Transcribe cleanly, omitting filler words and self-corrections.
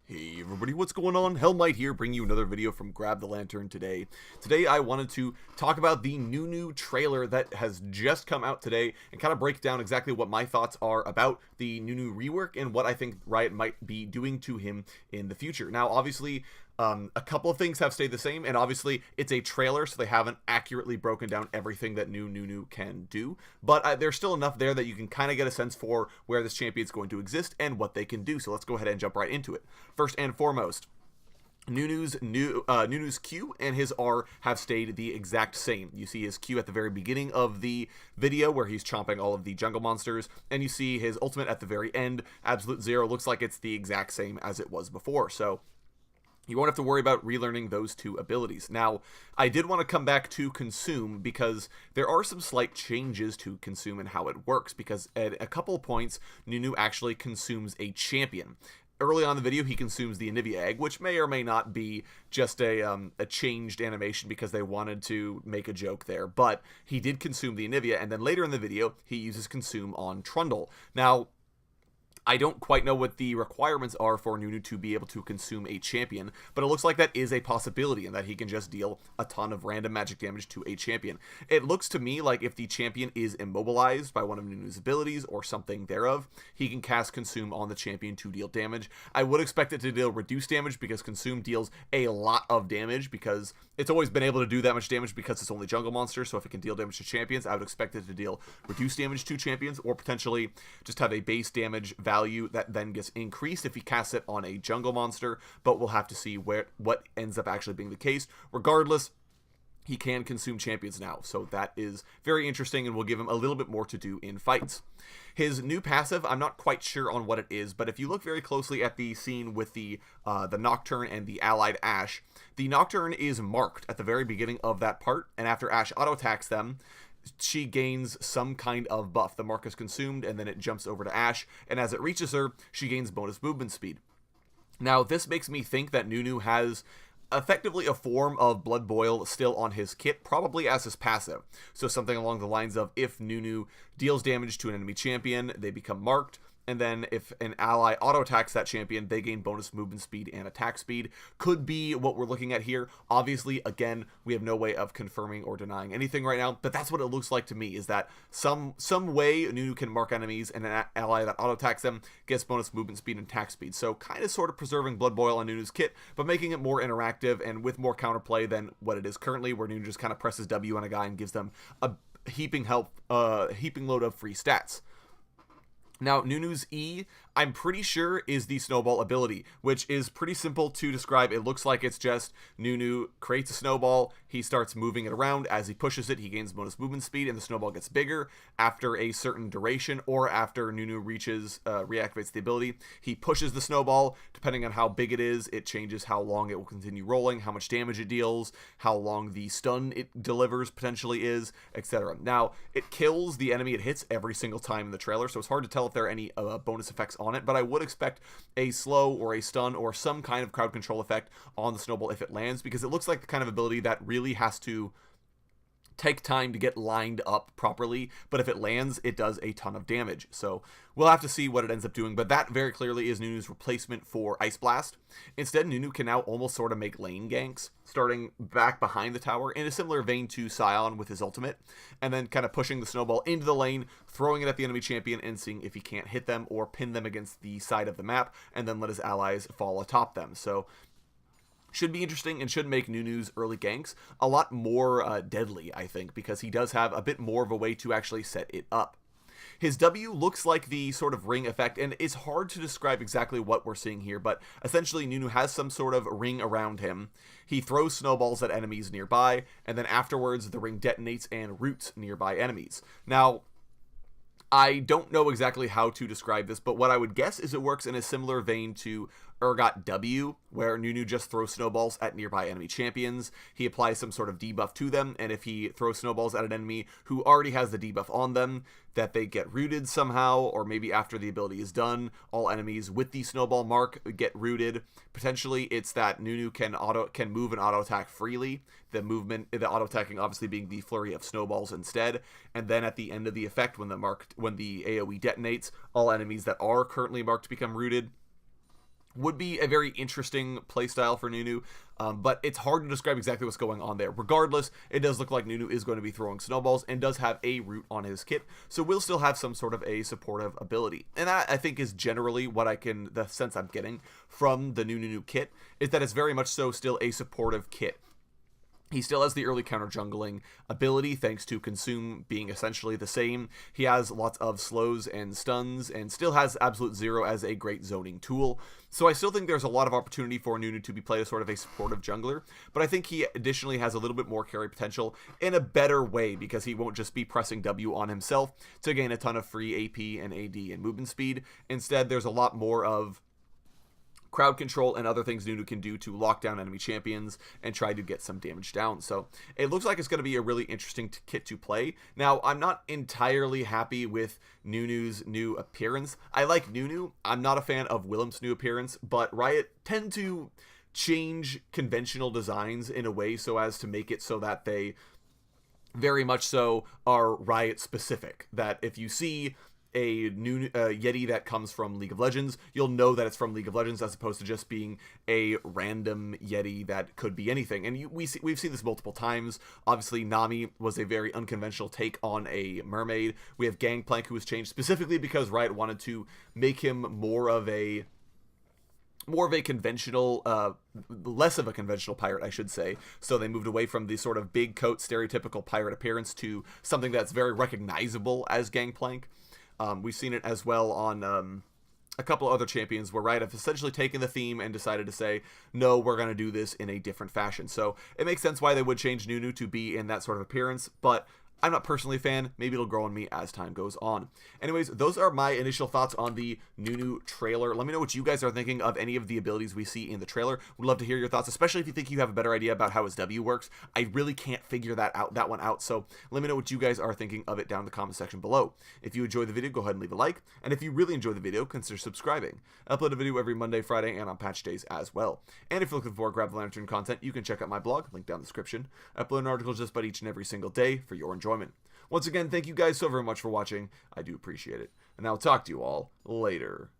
Hey everybody, what's going on? Hellmite here, bringing you another video from Grab the Lantern today. Today I wanted to talk about the Nunu trailer that has just come out today and kind of break down exactly what my thoughts are about the Nunu rework and what I think Riot might be doing to him in the future. Now, obviously, a couple of things have stayed the same, and obviously it's a trailer, so they haven't accurately broken down everything that new Nunu can do, but there's still enough there that you can kind of get a sense for where this champion's going to exist and what they can do, so let's go ahead and jump right into it. First and foremost, Nunu's Q and his R have stayed the exact same. You see his Q at the very beginning of the video where he's chomping all of the jungle monsters, and you see his ultimate at the very end, Absolute Zero. Looks like it's the exact same as it was before, so you won't have to worry about relearning those two abilities. Now, I did want to come back to Consume because there are some slight changes to Consume and how it works, because at a couple of points, Nunu actually consumes a champion. Early on in the video, he consumes the Anivia egg, which may or may not be just a changed animation because they wanted to make a joke there. But he did consume the Anivia, and then later in the video, he uses Consume on Trundle. Now, I don't quite know what the requirements are for Nunu to be able to consume a champion, but it looks like that is a possibility and that he can just deal a ton of random magic damage to a champion. It looks to me like if the champion is immobilized by one of Nunu's abilities or something thereof, he can cast Consume on the champion to deal damage. I would expect it to deal reduced damage because Consume deals a lot of damage because it's always been able to do that much damage because it's only jungle monsters, so if it can deal damage to champions, I would expect it to deal reduced damage to champions or potentially just have a base damage value that then gets increased if he casts it on a jungle monster, but we'll have to see what ends up actually being the case. Regardless, he can consume champions now, so that is very interesting and will give him a little bit more to do in fights. His new passive, I'm not quite sure on what it is, but if you look very closely at the scene with the Nocturne and the allied Ashe, the Nocturne is marked at the very beginning of that part, and after Ashe auto-attacks them, she gains some kind of buff. The mark is consumed, and then it jumps over to Ashe, and as it reaches her, she gains bonus movement speed. Now, this makes me think that Nunu has effectively a form of Blood Boil still on his kit, probably as his passive. So something along the lines of if Nunu deals damage to an enemy champion, they become marked, and then if an ally auto-attacks that champion, they gain bonus movement speed and attack speed. Could be what we're looking at here. Obviously, again, we have no way of confirming or denying anything right now, but that's what it looks like to me, is that some way Nunu can mark enemies, and an ally that auto-attacks them gets bonus movement speed and attack speed. So kind of sort of preserving Blood Boil on Nunu's kit, but making it more interactive and with more counterplay than what it is currently, where Nunu just kind of presses W on a guy and gives them a heaping load of free stats. Now, Nunu's E, I'm pretty sure, is the snowball ability, which is pretty simple to describe. It looks like it's just Nunu creates a snowball, he starts moving it around. As he pushes it, he gains bonus movement speed, and the snowball gets bigger after a certain duration, or after Nunu reactivates the ability. He pushes the snowball. Depending on how big it is, it changes how long it will continue rolling, how much damage it deals, how long the stun it delivers potentially is, etc. Now, it kills the enemy it hits every single time in the trailer, so it's hard to tell if there are any bonus effects on it, but I would expect a slow or a stun or some kind of crowd control effect on the snowball if it lands, because it looks like the kind of ability that really has to take time to get lined up properly, but if it lands, it does a ton of damage. So we'll have to see what it ends up doing, but that very clearly is Nunu's replacement for Ice Blast. Instead, Nunu can now almost sort of make lane ganks, starting back behind the tower in a similar vein to Sion with his ultimate, and then kind of pushing the snowball into the lane, throwing it at the enemy champion, and seeing if he can't hit them or pin them against the side of the map, and then let his allies fall atop them. So should be interesting and should make Nunu's early ganks a lot more deadly, I think, because he does have a bit more of a way to actually set it up. His W looks like the sort of ring effect, and it's hard to describe exactly what we're seeing here, but essentially Nunu has some sort of ring around him. He throws snowballs at enemies nearby, and then afterwards the ring detonates and roots nearby enemies. Now, I don't know exactly how to describe this, but what I would guess is it works in a similar vein to Urgot W, where Nunu just throws snowballs at nearby enemy champions. He applies some sort of debuff to them, and if he throws snowballs at an enemy who already has the debuff on them, that they get rooted somehow, or maybe after the ability is done, all enemies with the snowball mark get rooted. Potentially, it's that Nunu can move and auto attack freely. The auto attacking obviously being the flurry of snowballs instead. And then at the end of the effect, when the AOE detonates, all enemies that are currently marked become rooted. would be a very interesting playstyle for Nunu, but it's hard to describe exactly what's going on there. Regardless, it does look like Nunu is going to be throwing snowballs and does have a root on his kit, so we'll still have some sort of a supportive ability. And that, I think, is generally what the sense I'm getting from the new Nunu kit, is that it's very much so still a supportive kit. He still has the early counter jungling ability thanks to Consume being essentially the same. He has lots of slows and stuns and still has Absolute Zero as a great zoning tool. So I still think there's a lot of opportunity for Nunu to be played as sort of a supportive jungler, but I think he additionally has a little bit more carry potential in a better way because he won't just be pressing W on himself to gain a ton of free AP and AD and movement speed. Instead, there's a lot more of crowd control and other things Nunu can do to lock down enemy champions and try to get some damage down. So it looks like it's going to be a really interesting kit to play. Now, I'm not entirely happy with Nunu's new appearance. I like Nunu. I'm not a fan of Willem's new appearance, but Riot tend to change conventional designs in a way so as to make it so that they very much so are Riot specific. That if you see a new Yeti that comes from League of Legends, you'll know that it's from League of Legends as opposed to just being a random Yeti that could be anything. And we've seen this multiple times. Obviously, Nami was a very unconventional take on a mermaid. We have Gangplank, who was changed specifically because Riot wanted to make him more of a conventional, less of a conventional pirate, I should say. So they moved away from the sort of big coat stereotypical pirate appearance to something that's very recognizable as Gangplank. We've seen it as well on a couple of other champions where Riot have essentially taken the theme and decided to say, no, we're going to do this in a different fashion. So it makes sense why they would change Nunu to be in that sort of appearance, but I'm not personally a fan. Maybe it'll grow on me as time goes on. Anyways, those are my initial thoughts on the Nunu trailer. Let me know what you guys are thinking of any of the abilities we see in the trailer. Would love to hear your thoughts, especially if you think you have a better idea about how his W works. I really can't figure that one out, so let me know what you guys are thinking of it down in the comment section below. If you enjoyed the video, go ahead and leave a like, and if you really enjoyed the video, consider subscribing. I upload a video every Monday, Friday, and on patch days as well. And if you're looking for Grab the Lantern content, you can check out my blog, link down in the description. I upload an article just about each and every single day for your enjoyment. Once again, thank you guys so very much for watching. I do appreciate it. And I'll talk to you all later.